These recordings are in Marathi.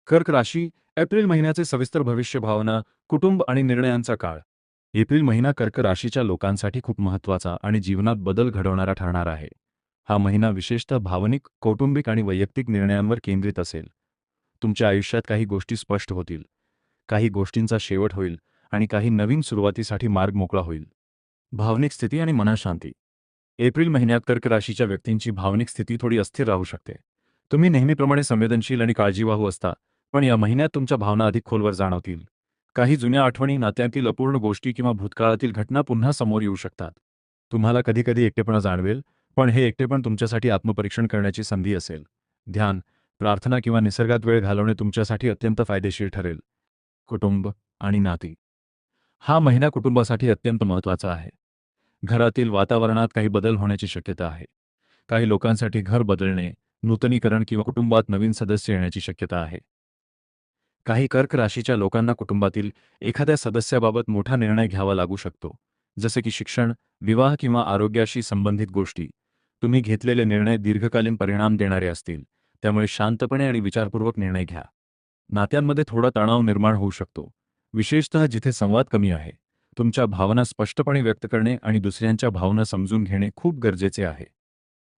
कर्क राशी एप्रिल महिन्याचे सविस्तर भविष्य भावना, कुटुंब आणि निर्णयांचा काळ. एप्रिल महिना कर्क राशीच्या लोकांसाठी खूप महत्त्वाचा आणि जीवनात बदल घडवणारा ठरणार आहे. हा महिना विशेषतः भावनिक, कौटुंबिक आणि वैयक्तिक निर्णयांवर केंद्रित असेल. तुमच्या आयुष्यात काही गोष्टी स्पष्ट होतील, काही गोष्टींचा शेवट होईल आणि काही नवीन सुरुवातीसाठी मार्ग मोकळा होईल. भावनिक स्थिती आणि मनःशांती. एप्रिल महिन्यात कर्क राशीच्या व्यक्तींची भावनिक स्थिती थोडी अस्थिर राहू शकते. तुम्ही नेहमीप्रमाणे संवेदनशील आणि काळजीवाहू असता, पण या महिन्यात तुमच्या भावना अधिक खोलवर जाणवतील. काही जुन्या आठवणी, नात्यातील अपूर्ण गोष्टी किंवा भूतकाळातील घटना पुन्हा समोर येऊ शकतात. तुम्हाला कधीकधी एकटेपणा जाणवेल, पण हे एकटेपण तुमच्यासाठी आत्मपरीक्षण करण्याची संधी असेल. ध्यान, प्रार्थना किंवा निसर्गात वेळ घालवणे तुमच्यासाठी अत्यंत फायदेशीर ठरेल. कुटुंब आणि नाती. हा महिना कुटुंबासाठी अत्यंत महत्त्वाचा आहे. घरातील वातावरणात काही बदल होण्याची शक्यता आहे. काही लोकांसाठी घर बदलणे, नूतनीकरण किंवा कुटुंबात नवीन सदस्य येण्याची शक्यता आहे. काही कर्क राशीच्या लोकांना कुटुंबातील एखाद्या सदस्याबाबत मोठा निर्णय घ्यावा लागू शकतो, जसे की शिक्षण, विवाह किंवा आरोग्याशी संबंधित गोष्टी. तुम्ही घेतलेले निर्णय दीर्घकालीन परिणाम देणारे असतील, त्यामुळे शांतपणे आणि विचारपूर्वक निर्णय घ्या. नात्यांमध्ये थोडा तणाव निर्माण होऊ शकतो, विशेषतः जिथे संवाद कमी आहे. तुमच्या भावना स्पष्टपणे व्यक्त करणे आणि दुसऱ्यांच्या भावना समजून घेणे खूप गरजेचे आहे.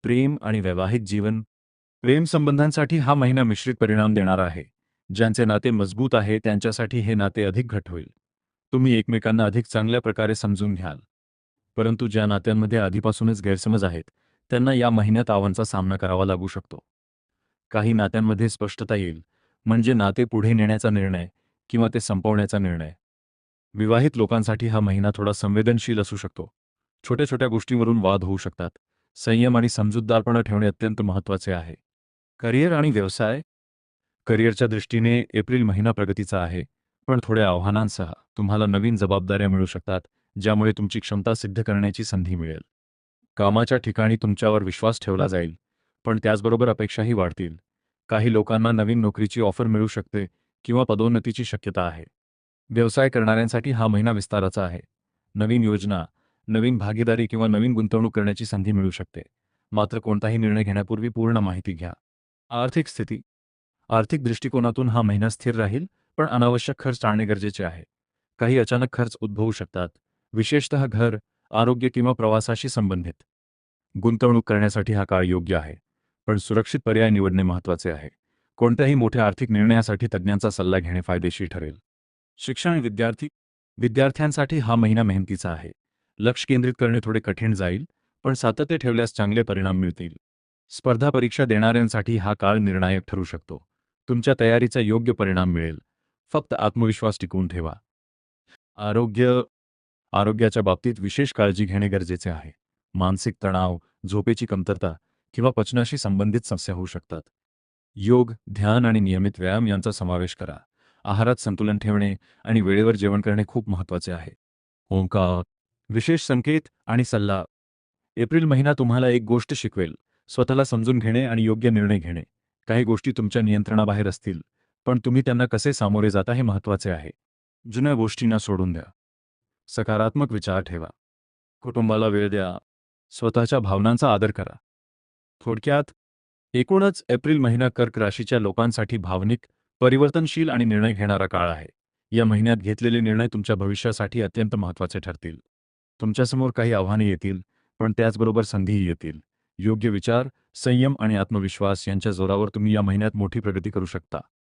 प्रेम आणि वैवाहिक जीवन. प्रेम संबंधांसाठी हा महिना मिश्रित परिणाम देणार आहे. ज्यांचे नाते मजबूत आहे त्यांच्यासाठी हे नाते अधिक घट्ट होईल. तुम्ही एकमेकांना अधिक चांगल्या प्रकारे समजून घ्याल. परंतु ज्या नात्यांमध्ये आधीपासूनच गैरसमज आहेत, त्यांना या महिन्यात आव्हानांचा सामना करावा लागू शकतो. काही नात्यांमध्ये स्पष्टता येईल, म्हणजे नाते पुढे नेण्याचा निर्णय किंवा ते संपवण्याचा निर्णय. विवाहित लोकांसाठी हा महिना थोडा संवेदनशील असू शकतो. छोट्या छोट्या गोष्टींवरून वाद होऊ शकतात. संयम आणि समजूतदारपणा ठेवणे अत्यंत महत्त्वाचे आहे. करिअर आणि व्यवसाय. करिअरच्या दृष्टीने एप्रिल महिना प्रगतीचा आहे, पण थोड्या आव्हानांसह. तुम्हाला नवीन जबाबदाऱ्या मिळू शकतात, ज्यामुळे तुमची क्षमता सिद्ध करण्याची संधी मिळेल. कामाच्या ठिकाणी तुमच्यावर विश्वास ठेवला जाईल, पण त्याचबरोबर अपेक्षाही वाढतील. काही लोकांना नवीन नोकरीची ऑफर मिळू शकते किंवा पदोन्नतीची शक्यता आहे. व्यवसाय करणाऱ्यांसाठी हा महिना विस्ताराचा आहे. नवीन योजना, नवीन भागीदारी किंवा नवीन गुंतवणूक करण्याची संधी मिळू शकते. मात्र कोणताही निर्णय घेण्यापूर्वी पूर्ण माहिती घ्या. आर्थिक स्थिती. आर्थिक दृष्टिकोनातून हा महिना स्थिर राहील, पण अनावश्यक खर्च टाळणे गरजेचे आहे. काही अचानक खर्च उद्भवू शकतात, विशेषतः घर, आरोग्य किंवा प्रवासाशी संबंधित. गुंतवणूक करण्यासाठी हा काळ योग्य आहे, पण सुरक्षित पर्याय निवडणे महत्त्वाचे आहे. कोणत्याही मोठ्या आर्थिक निर्णयासाठी तज्ज्ञांचा सल्ला घेणे फायदेशीर ठरेल. शिक्षण. विद्यार्थ्यांसाठी हा महिना मेहनतीचा आहे. लक्ष केंद्रित करणे थोडे कठीण जाईल, पण सातत्य ठेवल्यास चांगले परिणाम मिळतील. स्पर्धा परीक्षा देणाऱ्यांसाठी हा काळ निर्णायक ठरू शकतो. तुमच्या तयारीचा योग्य परिणाम मिळेल. फक्त आत्मविश्वास टिकवून ठेवा. आरोग्य. आरोग्याच्या बाबतीत विशेष काळजी घेणे गरजेचे आहे. मानसिक तणाव, झोपेची कमतरता किंवा पचनाशी संबंधित समस्या होऊ शकतात. योग, ध्यान आणि नियमित व्यायाम यांचा समावेश करा. आहारात संतुलन ठेवणे आणि वेळेवर जेवण करणे खूप महत्त्वाचे आहे. ओंकार. विशेष संकेत आणि सल्ला. एप्रिल महिना तुम्हाला एक गोष्ट शिकवेल: स्वतःला समजून घेणे आणि योग्य निर्णय घेणे. काही गोष्टी तुमच्या नियंत्रणाबाहेर असतील, पण तुम्ही त्यांना कसे सामोरे जाता हे महत्त्वाचे आहे. जुन्या गोष्टींना सोडून द्या. सकारात्मक विचार ठेवा. कुटुंबाला वेळ द्या. स्वतःच्या भावनांचा आदर करा. थोडक्यात, एकूणच एप्रिल महिना कर्क राशीच्या लोकांसाठी भावनिक, परिवर्तनशील आणि निर्णय घेणारा काळ आहे. या महिन्यात घेतलेले निर्णय तुमच्या भविष्यासाठी अत्यंत महत्त्वाचे ठरतील. तुमच्यासमोर काही आव्हाने येतील, पण त्याचबरोबर संधीही येतील. योग्य विचार, संयम आणि आत्मविश्वास यांच्या जोरावर तुम्ही या महिन्यात मोठी प्रगती करू शकता.